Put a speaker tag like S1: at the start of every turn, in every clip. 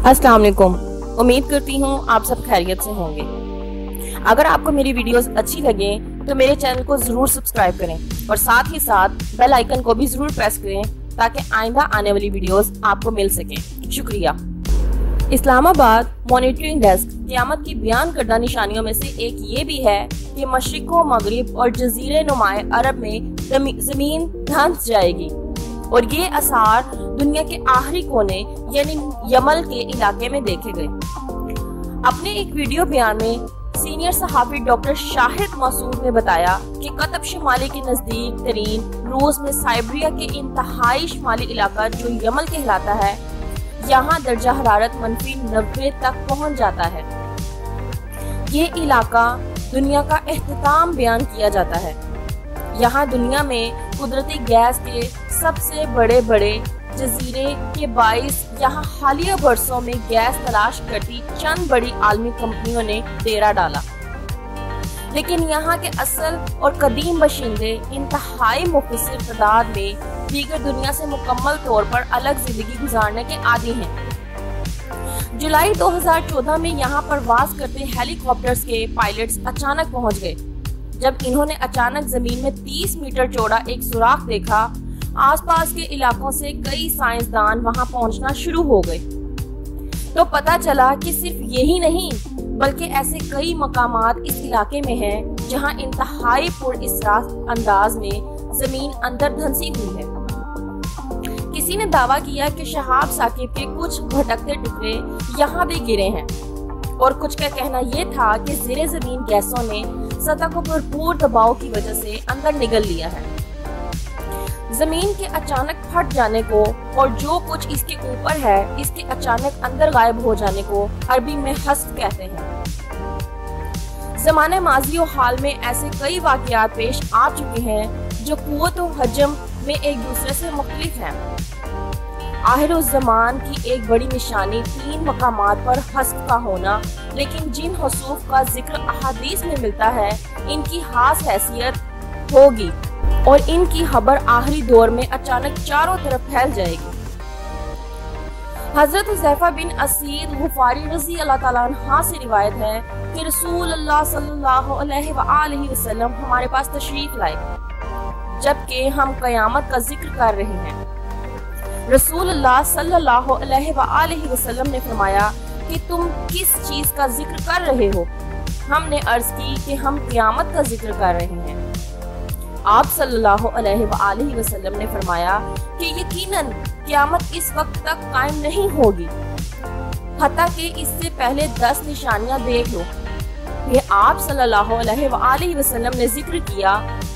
S1: अस्सलाम वालेकुम। उम्मीद करती हूँ आप सब खैरियत से होंगे। अगर आपको मेरी वीडियोस अच्छी लगे तो मेरे चैनल को जरूर सब्सक्राइब करें और साथ ही साथ बेल आइकन को भी जरूर प्रेस करें ताकि आइंदा आने वाली वीडियोस आपको मिल सके। शुक्रिया। इस्लामाबाद मॉनिटरिंग डेस्क क़यामत की बयान करदा निशानियों में से एक ये भी है कि मशरिक़ व मगरिब और जज़ीरे नुमाए अरब में ज़मीन धंस जाएगी और ये आसार दुनिया के आखिरी कोने यानी यमन के इलाके में देखे गए। अपने एक वीडियो बयान में सीनियर सहाफ़ी डॉक्टर शाहिद मसूद ने बताया कि कतब शुमाली के नजदीक तरीन रूस में साइबेरिया के इंतहाई शुमाली इलाका जो यमन कहलाता है, यहाँ दर्जा हरारत -90 तक पहुँच जाता है। ये इलाका दुनिया का एहतिताम बयान किया जाता है। यहाँ दुनिया में कुदरती गैस के सबसे बड़े जजीरे के बाइस यहाँ हालिया बरसों में गैस तलाश करती चंद बड़ी आलमी कंपनियों ने डेरा डाला, लेकिन यहाँ के असल और कदीम बाशिंदे इंतहाई मुख्तसर तादाद में दीगर दुनिया से मुकम्मल तौर पर अलग जिंदगी गुजारने के आदी हैं। जुलाई 2014 में यहाँ परवाज करते हेलीकॉप्टर्स के पायलट्स अचानक पहुँच गए। जब इन्होंने अचानक जमीन में 30 मीटर चौड़ा एक सुराख देखा, आसपास के इलाकों से कई साइंसदान वहां पहुंचना शुरू हो गए। तो पता चला कि सिर्फ यही नहीं बल्कि ऐसे कई मकामात इस इलाके में हैं जहां इंतहाई पुरअसरार अंदाज में जमीन अंदर धंसी हुई है। किसी ने दावा किया कि शहाब साकिब के कुछ भटकते टुकड़े यहाँ भी गिरे हैं और कुछ का कहना यह था कि ज़ेरे जमीन गैसों ने सतह को भरपूर दबाव की वजह से अंदर निगल लिया है। जमीन के अचानक फट जाने को और जो कुछ इसके ऊपर है इसके अचानक अंदर गायब हो जाने को अरबी में हस्फ कहते हैं। ज़माने माजी और हाल में ऐसे कई वाक़यात पेश आ चुके हैं जो कुव्वत और हजम में एक दूसरे से मुख्तलिफ हैं। आखिर-उज़्ज़मान की एक बड़ी निशानी 3 मकामात पर हस्फ का होना, लेकिन जिन हुसूफ का जिक्र अहादीस में मिलता है इनकी खास हैसियत होगी और इनकी खबर आखिरी दौर में अचानक चारों तरफ फैल जाएगी। हजरत हुज़ैफा बिन असीद गुफ़ारी रज़ी अल्लाह ताला अन्हा से रिवायत है कि रसूल अल्लाह सल्लल्लाहु अलैहि वसल्लम हमारे पास तशरीफ लाए जबकि हम क़यामत का जिक्र कर रहे हैं। रसूल अल्लाह सल्लल्लाहु अलैहि वसल्लम ने फरमाया कि तुम किस चीज का जिक्र कर रहे हो? हमने अर्ज की कि हम क़यामत का जिक्र कर रहे हैं। आप सल्लल्लाहु अलैहि वसल्लम ने फरमाया कि यकीनन क़यामत इस वक्त तक कायम नहीं होगी हत्ता कि इससे पहले 10 निशानियां देख लो। ये आप सल्लल्लाहु अलैहि वसल्लम ने जिक्र किया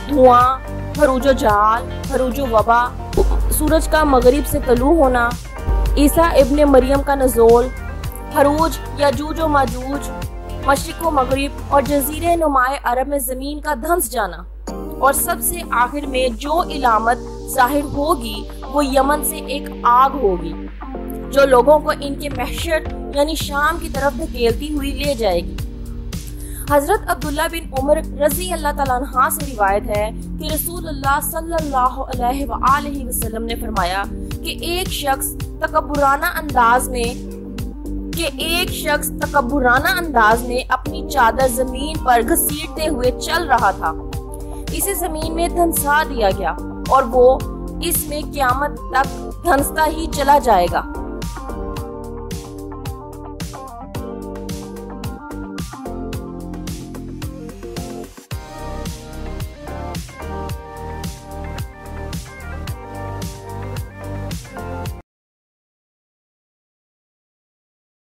S1: धुआं, फरूजो जाल, फरूजो वबा, सूरज का मगरिब से तलू होना, ईसा इब्ने मरियम का नज़ोल, फरूज याजूज व माजूज, मशरिक़ व मगरिब और जज़ीरे नुमाए अरब में ज़मीन का धंस जाना, और सबसे आखिर में जो इलामत जाहिर होगी वो यमन से एक आग होगी जो लोगों को इनके महशर यानी शाम की तरफ धकेलती हुई ले जाएगी। हजरत अब्दुल्ला बिन उमर रज़ी अल्लाह ताला अन्हा से रिवायत है कि रसूलुल्लाह सल्लल्लाहु अलैहि वसल्लम ने फरमाया कि एक शख्स तकब्बुराना अंदाज में अपनी चादर जमीन पर घसीटते हुए चल रहा था। इसे जमीन में धंसा दिया गया और वो इसमें क़यामत तक धंसता ही चला जाएगा।